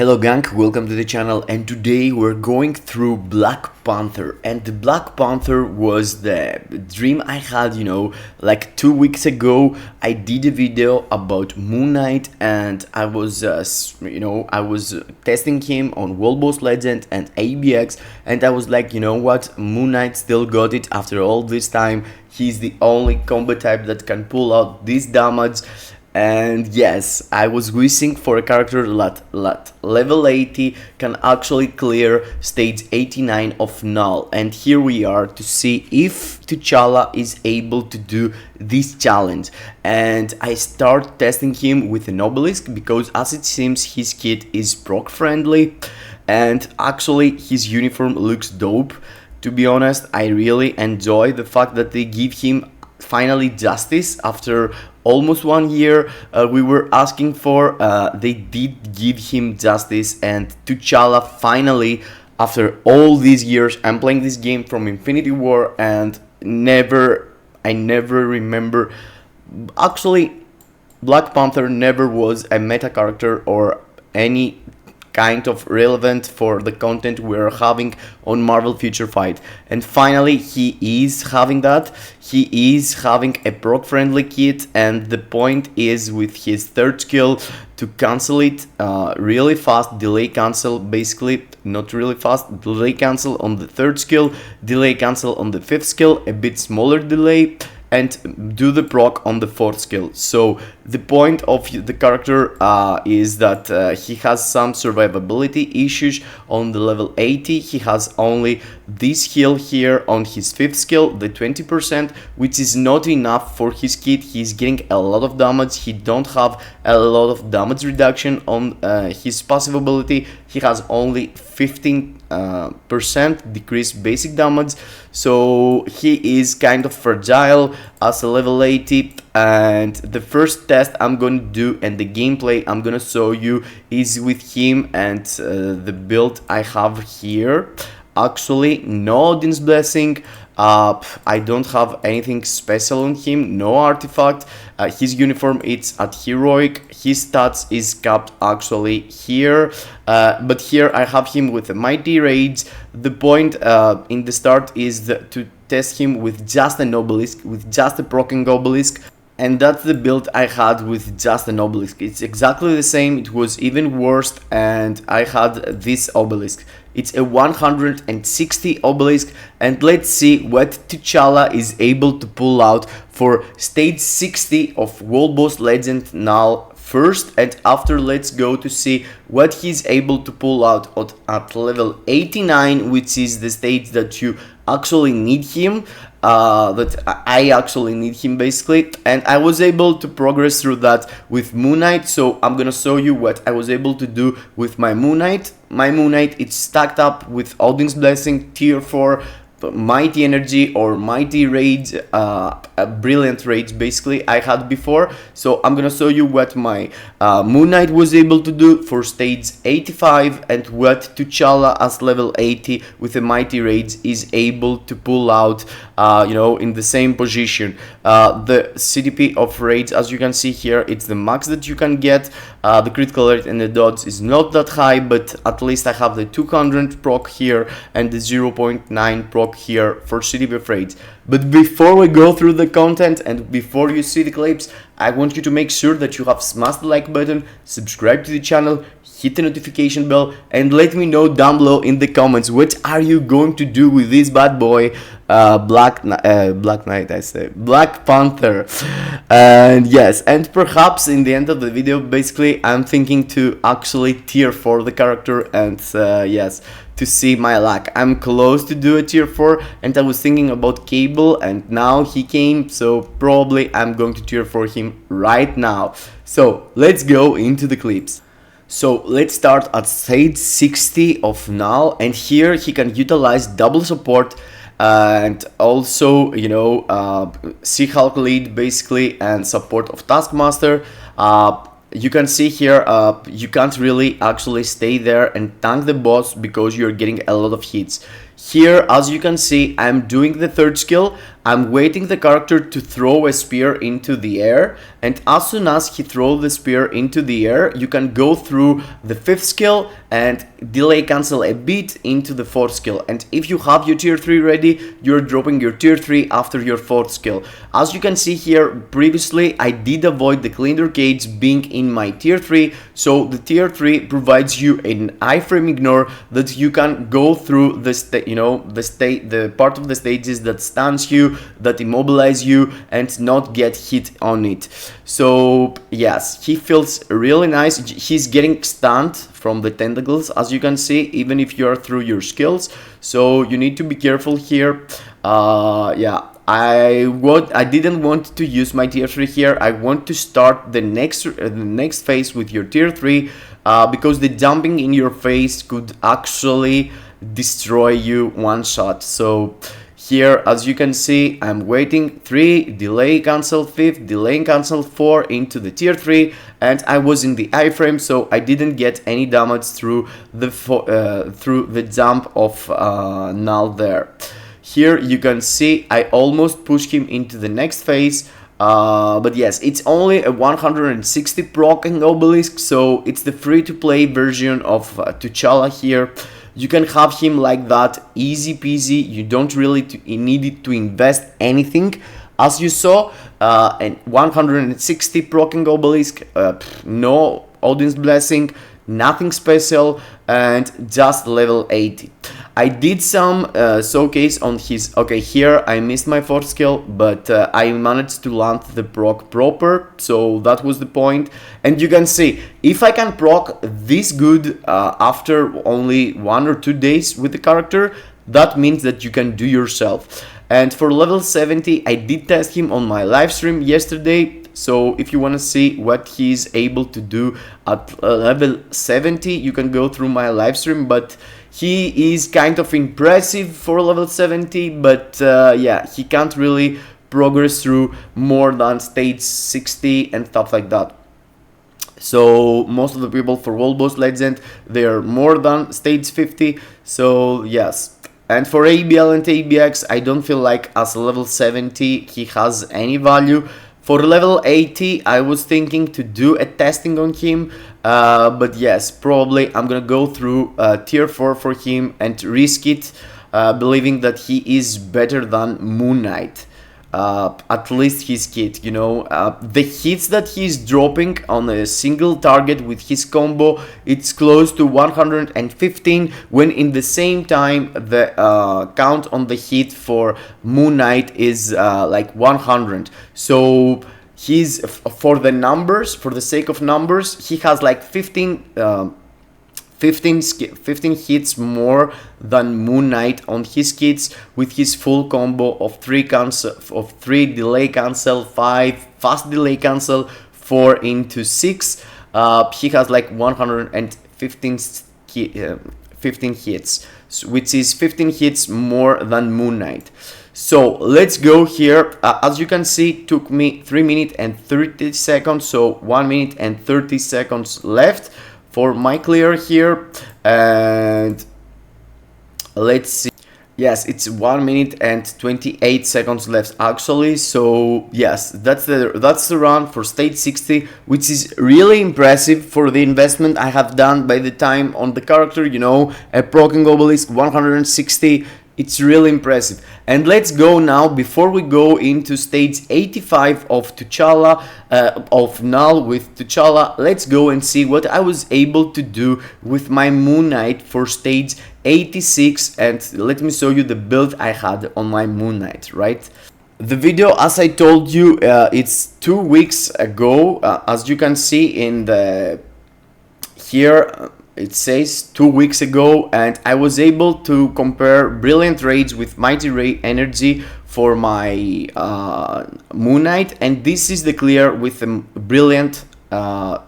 Hello gang, welcome to the channel, and today we're going through Black Panther. And the Black Panther was the dream I had, like 2 weeks ago. I did a video about Moon Knight, and I was testing him on WBL Legend and ABX, and I was like, you know what, Moon Knight still got it after all this time. He's the only combo type that can pull out this damage. And yes, I was wishing for a character that level 80 can actually clear stage 89 of Knull, and here we are to see if T'Challa is able to do this challenge. And I start testing him with an obelisk because as it seems his kit is proc friendly, and actually his uniform looks dope. To be honest, I really enjoy the fact that they give him finally justice after almost 1 year we were asking for. They did give him justice, and T'Challa finally, after all these years, I'm playing this game from Infinity War, and I never remember, actually Black Panther never was a meta character or any kind of relevant for the content we're having on Marvel Future Fight, and finally he is having that. He is having a proc friendly kit, and the point is with his third skill to cancel it really fast, delay cancel, basically not really fast, delay cancel on the third skill, delay cancel on the fifth skill, a bit smaller delay, and do the proc on the fourth skill. So the point of the character is that he has some survivability issues on the level 80. He has only this heal here on his fifth skill, the 20%, which is not enough for his kit. He's getting a lot of damage. He don't have a lot of damage reduction on his passive ability. He has only 15% decreased basic damage, so he is kind of fragile as a level 80. And the first test I'm going to do and the gameplay I'm going to show you is with him and the build I have here. Actually, no Odin's Blessing. I don't have anything special on him, no artifact. His uniform is at heroic. His stats is capped actually here, but here I have him with a mighty rage. The point in the start is to test him with just an obelisk, with just a proccing obelisk. And that's the build I had with just an obelisk. It's exactly the same, it was even worse, and I had this obelisk. It's a 160 obelisk, and let's see what T'Challa is able to pull out for stage 60 of WBL Legend Knull first, and after let's go to see what he's able to pull out at level 89, which is the stage that you actually need him. That I actually need him basically, and I was able to progress through that with Moon Knight, so I'm gonna show you what I was able to do with my Moon Knight. My Moon Knight, it's stacked up with Odin's Blessing, tier 4, mighty energy or mighty rage, a brilliant rage basically I had before. So I'm gonna show you what my Moon Knight was able to do for stage 85 and what T'Challa as level 80 with a mighty rage is able to pull out in the same position. The CDP of rage, as you can see here, it's the max that you can get. The critical rate and the dodge is not that high, but at least I have the 200 proc here and the 0.9 proc here for CDP of rage. But before we go through the content and before you see the clips, I want you to make sure that you have smashed the like button, subscribe to the channel, hit the notification bell, and let me know down below in the comments what are you going to do with this bad boy, Black Panther. And yes, and perhaps in the end of the video, basically I'm thinking to actually tier 4 the character, and yes, to see my luck. I'm close to do a tier 4, and I was thinking about Cable, and now he came, so probably I'm going to tier 4 him right now. So let's go into the clips. So let's start at stage 60 of Knull, and here he can utilize double support and also Sea-Hulk lead basically and support of Taskmaster. You can see here you can't really actually stay there and tank the boss because you're getting a lot of hits. Here, as you can see, I'm doing the third skill. I'm waiting the character to throw a spear into the air, and as soon as he throws the spear into the air, you can go through the fifth skill and delay cancel a bit into the fourth skill. And if you have your tier 3 ready, you're dropping your tier 3 after your fourth skill. As you can see here, previously I did avoid the Clinder Cage being in my tier 3, so the tier 3 provides you an iframe ignore that you can go through the part of the stages that stuns you, that immobilize you, and not get hit on it. So yes, he feels really nice. He's getting stunned from the tentacles, as you can see, even if you are through your skills, so you need to be careful here. Yeah, I didn't want to use my tier 3 here. I want to start the next phase with your tier 3, because the jumping in your face could actually destroy you one shot. So here, as you can see, I'm waiting 3, delay cancel 5th, delay cancel 4 into the tier 3, and I was in the iframe, so I didn't get any damage through the jump of Knull there. Here you can see I almost pushed him into the next phase, but yes, it's only a 160 proc and obelisk, so it's the free-to-play version of T'Challa here. You can have him like that, easy peasy. You don't really need to invest anything. As you saw, and 160 proccing obelisk, no audience blessing, nothing special, and just level 80. I did some showcase on his... Okay, here I missed my fourth skill, but I managed to land the proc proper, so that was the point. And you can see, if I can proc this good after only 1 or 2 days with the character, that means that you can do yourself. And for level 70, I did test him on my live stream yesterday. So if you want to see what he's able to do at level 70, you can go through my live stream. But he is kind of impressive for level 70, but yeah, he can't really progress through more than stage 60 and stuff like that. So most of the people for World Boss Legend, they are more than stage 50. So yes. And for ABL and ABX, I don't feel like as level 70 he has any value. For level 80, I was thinking to do a testing on him, but yes, probably I'm gonna go through tier 4 for him and risk it, believing that he is better than Moon Knight. At least his kit, you know, the hits that he's dropping on a single target with his combo, it's close to 115, when in the same time the count on the hit for Moon Knight is like 100. So he's, for the numbers, for the sake of numbers, he has like 15 hits more than Moon Knight on his kits, with his full combo of 3 delay cancel, 5 fast delay cancel, 4 into 6. He has like 115 15 hits, which is 15 hits more than Moon Knight. So let's go here. As you can see, it took me 3 minutes and 30 seconds, so 1 minute and 30 seconds left for my clear here, and let's see. Yes, it's 1 minute and 28 seconds left actually. So yes, that's the run for stage 60, which is really impressive for the investment I have done by the time on the character. You know, a proccing obelisk 160. It's really impressive. And let's go now, before we go into stage 85 of T'Challa, of Knull with T'Challa, let's go and see what I was able to do with my Moon Knight for stage 86, and let me show you the build I had on my Moon Knight, right? The video, as I told you, it's 2 weeks ago. As you can see in the here, it says 2 weeks ago, and I was able to compare Brilliant Rage with Mighty Ray Energy for my Moon Knight, and this is the clear with a Brilliant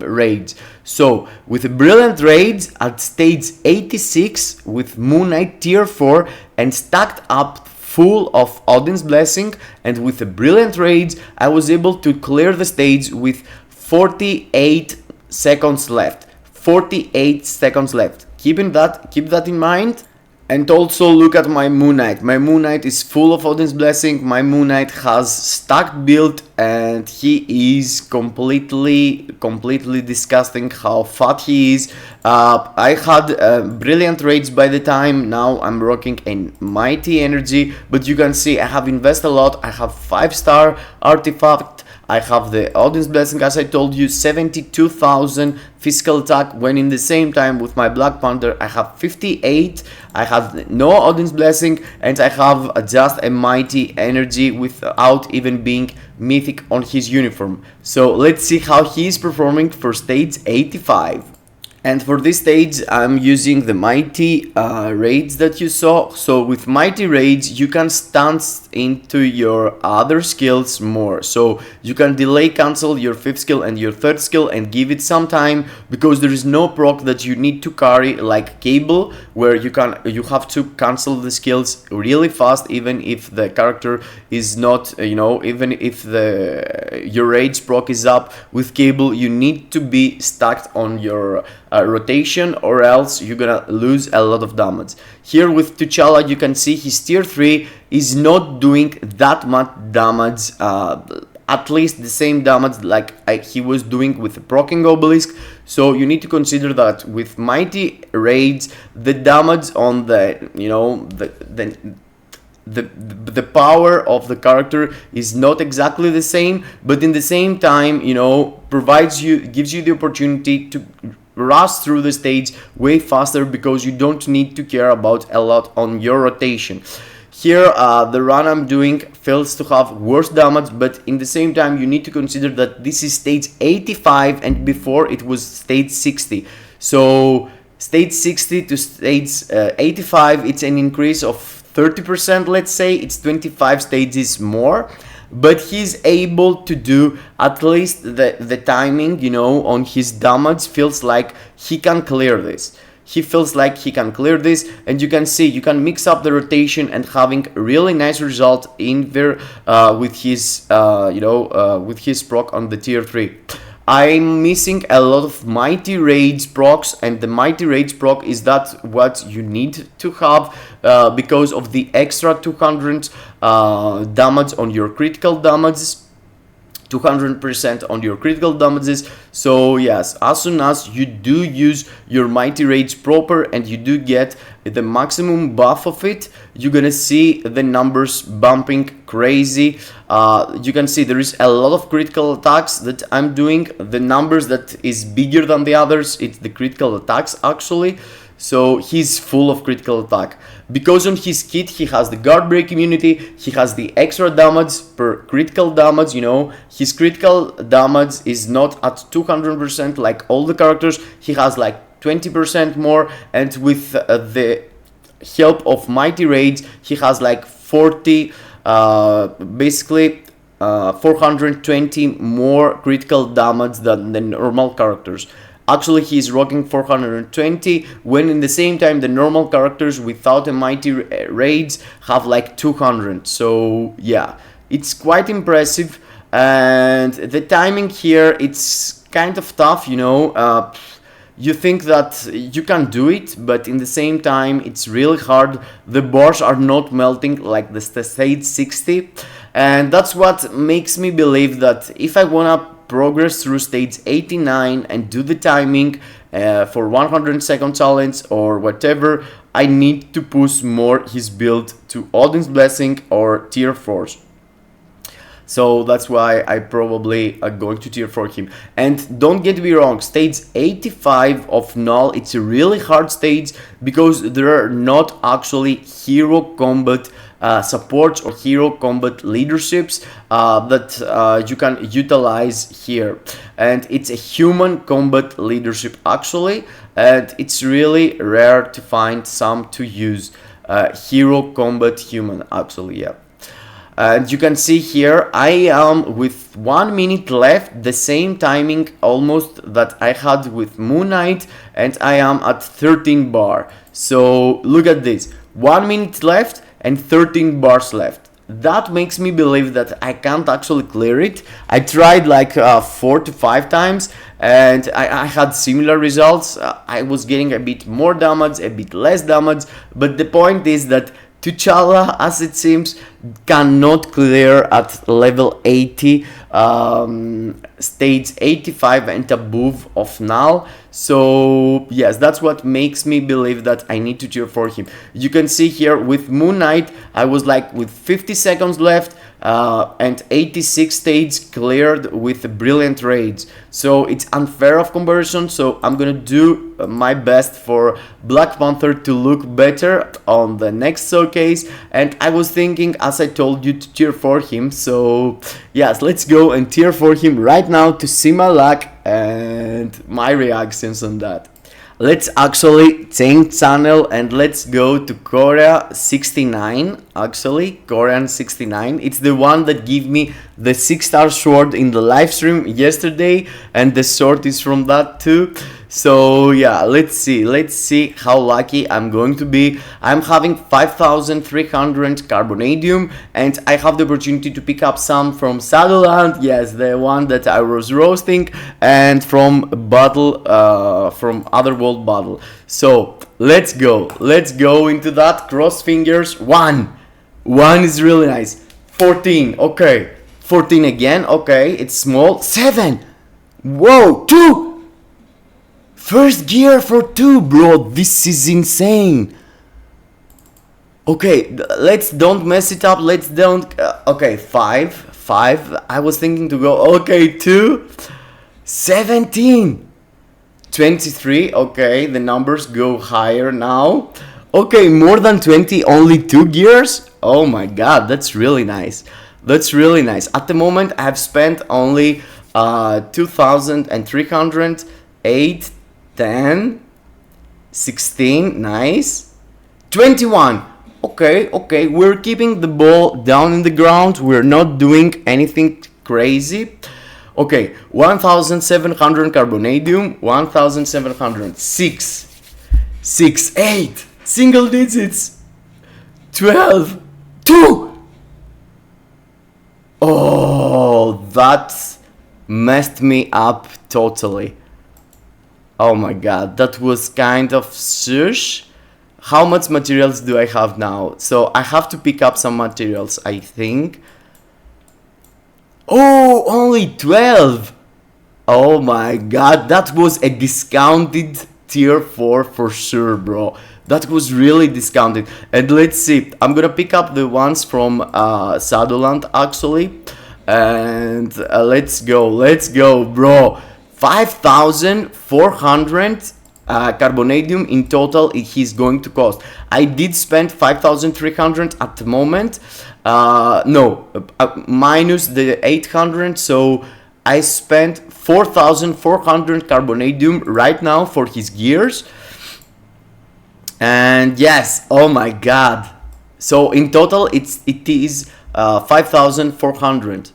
Rage. So with a Brilliant Rage at stage 86 with Moon Knight tier 4 and stacked up full of Odin's Blessing, and with a Brilliant Rage I was able to clear the stage with 48 seconds left. 48 seconds left. Keep that in mind. And also look at my Moon Knight. My Moon Knight is full of Odin's Blessing. My Moon Knight has stacked build and he is completely disgusting how fat he is. I had brilliant raids by the time. Now I'm rocking a mighty energy, but you can see I have invested a lot. I have 5-star artifact. I have the Odin's Blessing, as I told you, 72,000 physical attack, when in the same time with my Black Panther I have 58, I have no Odin's Blessing, and I have just a mighty energy without even being mythic on his uniform. So let's see how he is performing for stage 85. And for this stage I'm using the mighty raids that you saw. So with mighty raids you can stance into your other skills more, so you can delay cancel your 5th skill and your 3rd skill and give it some time, because there is no proc that you need to carry like cable, where you have to cancel the skills really fast, even if the character is not, even if your raids proc is up. With cable you need to be stacked on your rotation, or else you're gonna lose a lot of damage. Here with T'Challa you can see his tier 3 is not doing that much damage, at least the same damage like he was doing with the proccing obelisk. So you need to consider that with mighty raids the damage on the power of the character is not exactly the same, but in the same time, gives you the opportunity to rush through the stage way faster, because you don't need to care about a lot on your rotation. Here the run I'm doing fails to have worse damage, but in the same time you need to consider that this is stage 85 and before it was stage 60. So stage 60 to stage 85, it's an increase of 30%, let's say. It's 25 stages more, but he's able to do at least the timing, on his damage feels like he can clear this. And you can see you can mix up the rotation and having a really nice result in there with his proc on the tier 3. I'm missing a lot of mighty raids procs, and the mighty raids proc is that what you need to have because of the extra 200 damage on your critical damages, 200% on your critical damages. So yes, as soon as you do use your mighty rage proper and you do get the maximum buff of it, you're gonna see the numbers bumping crazy. You can see there is a lot of critical attacks that I'm doing. The numbers that is bigger than the others, it's the critical attacks actually. So he's full of critical attack. Because on his kit he has the guard break immunity, he has the extra damage per critical damage, his critical damage is not at 200% like all the characters, he has like 20% more, and with the help of mighty raids he has like 40, basically 420 more critical damage than the normal characters. Actually, he's rocking 420, when in the same time the normal characters without the mighty raids have like 200. So yeah, it's quite impressive. And the timing here, it's kind of tough, you think that you can do it, but in the same time it's really hard. The bars are not melting like the stage 60, and that's what makes me believe that if I wanna progress through stage 89 and do the timing for 100-second challenge or whatever, I need to push more his build to Odin's Blessing or tier 4s. So that's why I probably are going to tier 4 him. And don't get me wrong, stage 85 of Knull, it's a really hard stage because there are not actually hero combat supports or hero combat leaderships that you can utilize here. And it's a human combat leadership actually, and it's really rare to find some to use hero combat human actually, yeah. And you can see here I am with 1 minute left, the same timing almost that I had with Moon Knight, and I am at 13 bar. So look at this, 1 minute left and 13 bars left. that makes me believe that I can't actually clear it. I tried like 4 to 5 times, and I had similar results. I was getting a bit more damage, a bit less damage, but the point is that T'Challa, as it seems, cannot clear at level 80, stage 85 and above of Knull. So yes, that's what makes me believe that I need to cheer for him. You can see here with Moon Knight, I was like with 50 seconds left, and 86 stage cleared with brilliant raids. So it's unfair of conversion, so I'm gonna do my best for Black Panther to look better on the next showcase. And I was thinking, as I told you, to cheer for him. So yes, let's go and cheer for him right now to see my luck and my reactions on that. Let's actually change channel and let's go to Korea 69. Actually, Korean 69. It's the one that gave me the 6-star sword in the live stream yesterday, and the sword is from that too. So yeah, let's see how lucky I'm going to be. I'm having 5,300 carbonadium, and I have the opportunity to pick up some from Shadowland, yes, the one that I was roasting, and from battle, from Otherworld battle. So let's go into that. Cross fingers. One is really nice. 14, okay. 14 again, okay, it's small. 7, whoa, 2. First gear for 2, bro, this is insane. Okay, let's don't mess it up, let's don't, okay, 5, I was thinking to go, okay, 2, 17, 23, okay, the numbers go higher now. Okay, more than 20, only 2 gears? Oh my god, that's really nice. That's really nice. At the moment, I have spent only 2,300, 8, 10, 16, nice, 21, okay, we're keeping the ball down in the ground, we're not doing anything crazy. Okay, 1,700 carbonadium, 1,700, 6, 8, single digits, 12, 2, oh, that messed me up totally. Oh my god, that was kind of shush. How much materials do I have now? So I have to pick up some materials, I think. Oh, only 12. Oh my god, that was a discounted tier 4 for sure, bro. That was really discounted. And let's see, I'm gonna pick up the ones from Shadowland actually. And let's go, bro. 5,400 carbonadium in total he's going to cost. I did spend 5,300 at the moment. Minus the 800, so I spent 4,400 carbonadium right now for his gears. And yes, oh my god. So in total it is 5,400.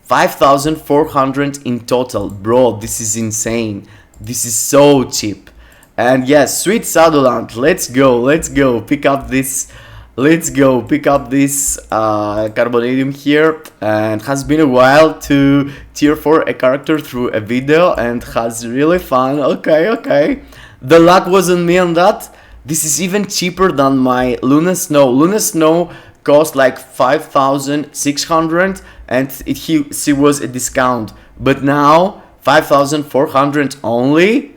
5,400 in total, bro, this is insane. This is so cheap. And yes, sweet Shadowland, let's go, pick up this, carbonadium here. And has been a while to tier for a character through a video, and has really fun. Okay, the luck was on me on that. This is even cheaper than my Luna Snow. Luna Snow cost like 5,600, and she was a discount, but now 5,400 only.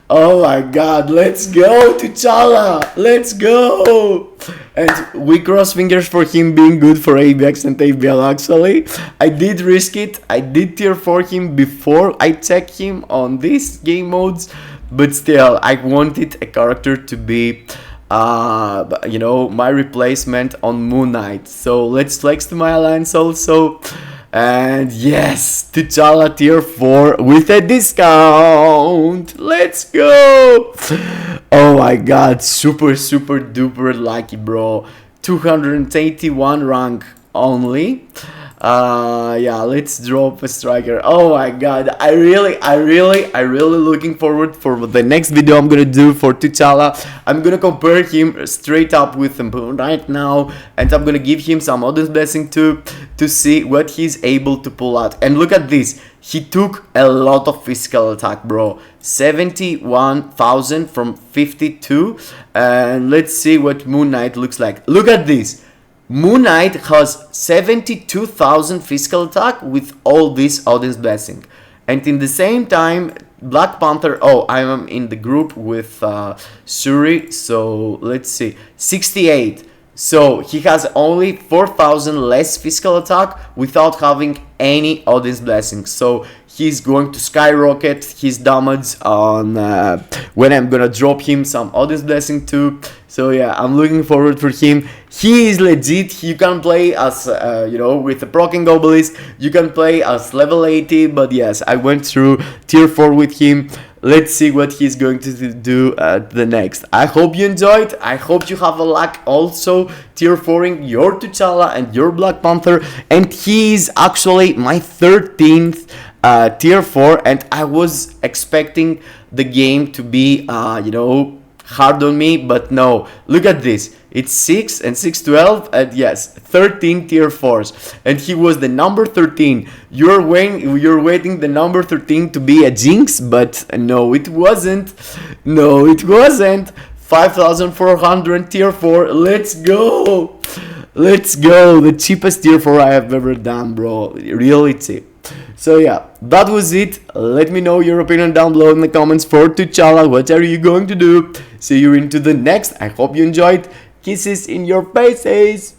Oh my god, let's go T'Challa, let's go. And we cross fingers for him being good for ABX and ABL actually. I did risk it, I did tier for him before I check him on these game modes, but still I wanted a character to be my replacement on Moon Knight. So let's flex to my alliance also. And yes, T'Challa tier 4 with a discount. Let's go. Oh my god, super duper lucky, bro. 281 rank only. Yeah, let's drop a striker. Oh my god, I really looking forward for the next video I'm gonna do for T'Challa. I'm gonna compare him straight up with him right now, and I'm gonna give him some other blessing too, to see what he's able to pull out. And look at this, he took a lot of physical attack, bro. 71,000 from 52. And let's see what Moon Knight looks like. Look at this. Moon Knight has 72,000 physical attack with all this audience blessing. And in the same time, Black Panther, oh, I am in the group with Suri, so let's see, 68. So he has only 4,000 less physical attack without having any audience blessings. So he's going to skyrocket his damage on when I'm gonna drop him some audience blessing too. So yeah, I'm looking forward for him. He is legit. You can play as with the proccing obelisk. You can play as level 80. But yes, I went through tier 4 with him. Let's see what he's going to do the next. I hope you enjoyed. I hope you have a luck also tier 4ing your T'Challa and your Black Panther. And he is actually my 13th tier 4. And I was expecting the game to be, hard on me. But no, look at this. It's 6 and 6, 12, and yes, 13 tier 4s. And he was the number 13. You're waiting the number 13 to be a jinx, but no, it wasn't. No, it wasn't. 5,400 tier 4. Let's go. Let's go. The cheapest tier 4 I have ever done, bro. Really cheap. So yeah, that was it. Let me know your opinion down below in the comments for T'Challa. What are you going to do? See you into the next. I hope you enjoyed. Kisses in your faces.